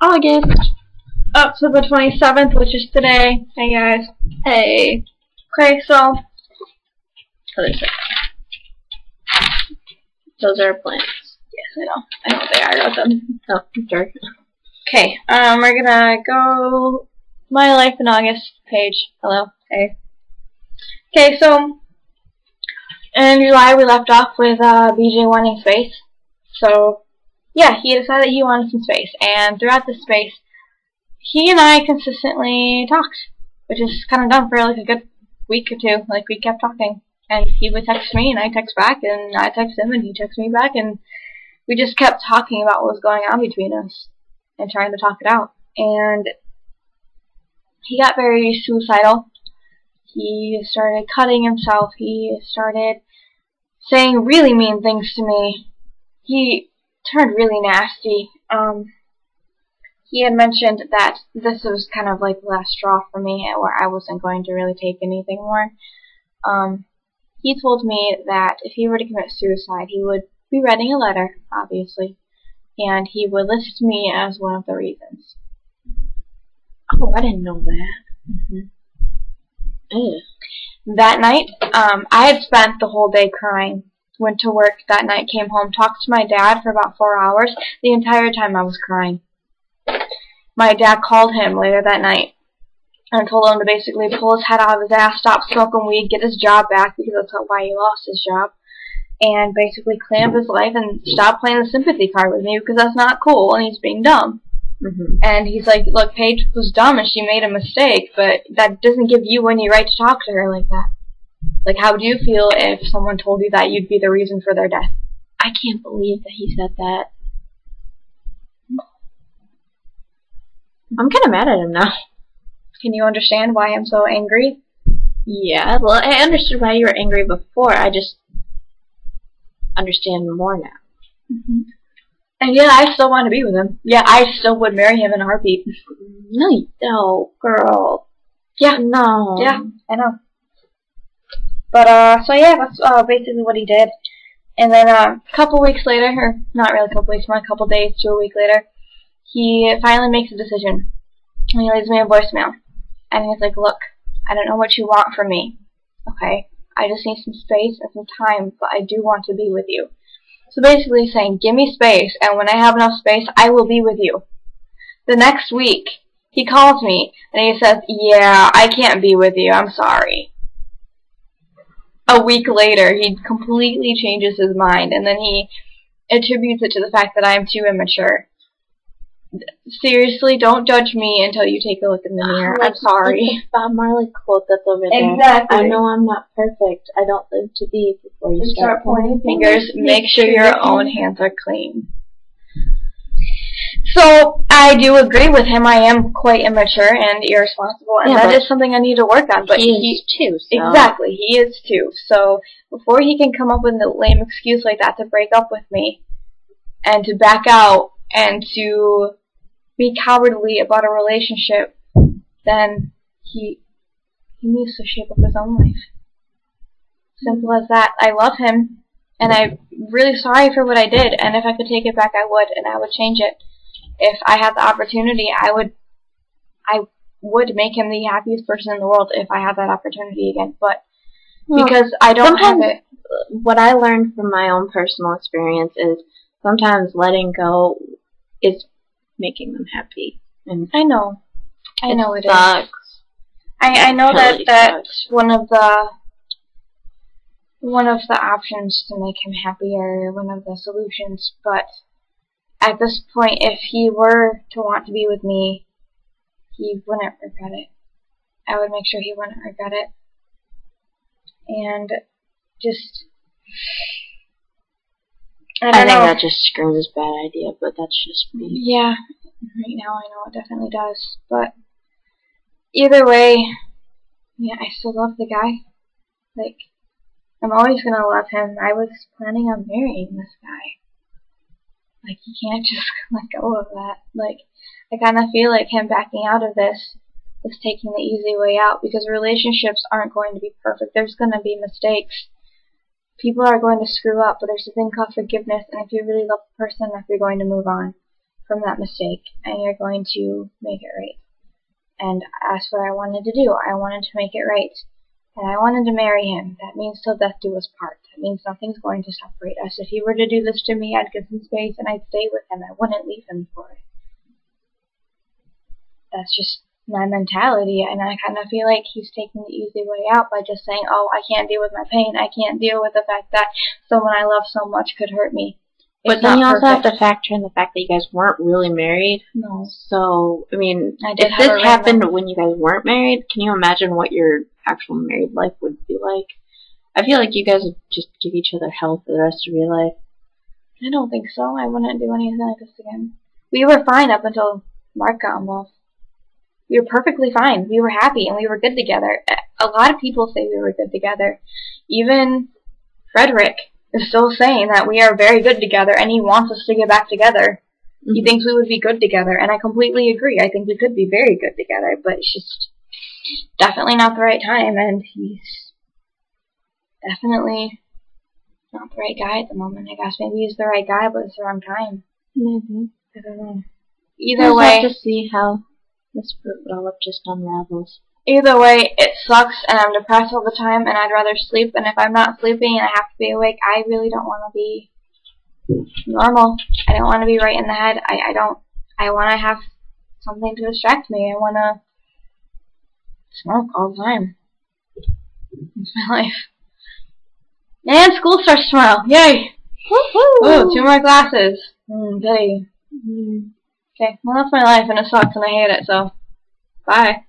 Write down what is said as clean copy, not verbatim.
August. Up to the 27th, which is today. Hey guys. Hey. Okay, so Those are plants. yes, I know what they are. I wrote them. Oh, sure. Okay, we're gonna go My Life in August. Paige, hello. Hey. Okay, so in July we left off with BJ wanting space. So yeah, he decided that he wanted some space, and throughout this space, he and I consistently talked, which is kind of dumb for like a good week or two. Like, we kept talking, and he would text me, and I text back, and I text him, and he texts me back, and we just kept talking about what was going on between us and trying to talk it out. And he got very suicidal. He started cutting himself. He started saying really mean things to me. He turned really nasty. He had mentioned that this was kind of like the last straw for me, where I wasn't going to really take anything more. He told me that if he were to commit suicide, he would be writing a letter, obviously, and he would list me as one of the reasons. Oh, I didn't know that. That night, I had spent the whole day crying. Went to work that night, came home, talked to my dad for about 4 hours. The entire time I was crying. My dad called him later that night and told him to basically pull his head out of his ass, stop smoking weed, get his job back, because that's why he lost his job, and basically clean up his life and stop playing the sympathy card with me, because that's not cool and he's being dumb. And he's like, look, Paige was dumb and she made a mistake, but that doesn't give you any right to talk to her like that. Like, how would you feel if someone told you that you'd be the reason for their death? I can't believe that he said that. I'm kind of mad at him now. Can you understand why I'm so angry? Yeah, well, I understood why you were angry before. I just understand more now. And yeah, I still want to be with him. Yeah, I still would marry him in a heartbeat. No, you don't, girl. Yeah. No. Yeah, I know. But, so yeah, that's basically what he did. And then a couple weeks later, or not really a couple weeks, more a couple days to a week later, he finally makes a decision. And he leaves me a voicemail. And he's like, look, I don't know what you want from me. Okay? I just need some space and some time, but I do want to be with you. So basically he's saying, give me space, and when I have enough space, I will be with you. The next week, he calls me, and he says, yeah, I can't be with you, I'm sorry. A week later, he completely changes his mind, and then he attributes it to the fact that I am too immature. Seriously, don't judge me until you take a look in the mirror. Like, I'm sorry. Like the Bob Marley quote that's over there. Exactly. I know I'm not perfect. I don't live to be before you start pointing fingers. Make sure your own hands are clean. So, I do agree with him. I am quite immature and irresponsible, and that is something I need to work on. But he is too. So. Exactly, he is too. So, before he can come up with a lame excuse like that to break up with me, and to back out, and to be cowardly about a relationship, then he needs to shape up his own life. Simple as that. I love him, and I'm really sorry for what I did, and if I could take it back, I would, and I would change it. If I had the opportunity, I would make him the happiest person in the world if I had that opportunity again, but because I don't have it. What I learned from my own personal experience is sometimes letting go is making them happy. And I know it sucks. is. I know Totally that's one of the options to make him happier, one of the solutions, but at this point, if he were to want to be with me, he wouldn't regret it. I would make sure he wouldn't regret it. And just, I think that just screams bad idea, but that's just me. Yeah, right now I know it definitely does. But either way, yeah, I still love the guy. Like, I'm always gonna love him. I was planning on marrying this guy. Like, you can't just let go of that. Like, I kind of feel like him backing out of this was taking the easy way out, because relationships aren't going to be perfect. There's going to be mistakes. people are going to screw up, but there's a thing called forgiveness, and if you really love the person, if you're going to move on from that mistake, and you're going to make it right. And that's what I wanted to do. I wanted to make it right. And I wanted to marry him. That means till death do us part. That means nothing's going to separate us. If he were to do this to me, I'd give him space and I'd stay with him. I wouldn't leave him for it. That's just my mentality, and I kind of feel like he's taking the easy way out by just saying, oh, I can't deal with my pain. I can't deal with the fact that someone I love so much could hurt me. But then you also have to factor in the fact that you guys weren't really married. No. So, I mean, if this happened when you guys weren't married, can you imagine what your actual married life would be like? I feel like you guys would just give each other hell for the rest of your life. I don't think so. I wouldn't do anything like this again. We were fine up until Mark got involved. We were perfectly fine. We were happy and we were good together. A lot of people say we were good together. Even Frederick is still saying that we are very good together and he wants us to get back together. Mm-hmm. He thinks we would be good together, and I completely agree. I think we could be very good together, but it's just definitely not the right time, and he's definitely not the right guy at the moment. I guess maybe he's the right guy, but it's the wrong time. Maybe. I don't know. Either way, have to see how this fruit roll-up just unravels. Either way, it sucks, and I'm depressed all the time, and I'd rather sleep. And if I'm not sleeping and I have to be awake, I really don't want to be normal. I don't want to be right in the head. I want to have something to distract me. I want to smoke all the time. It's my life. And school starts tomorrow. Yay! Woohoo! Ooh, 2 more classes. Goody. Okay, well that's my life, and it sucks, and I hate it, so bye.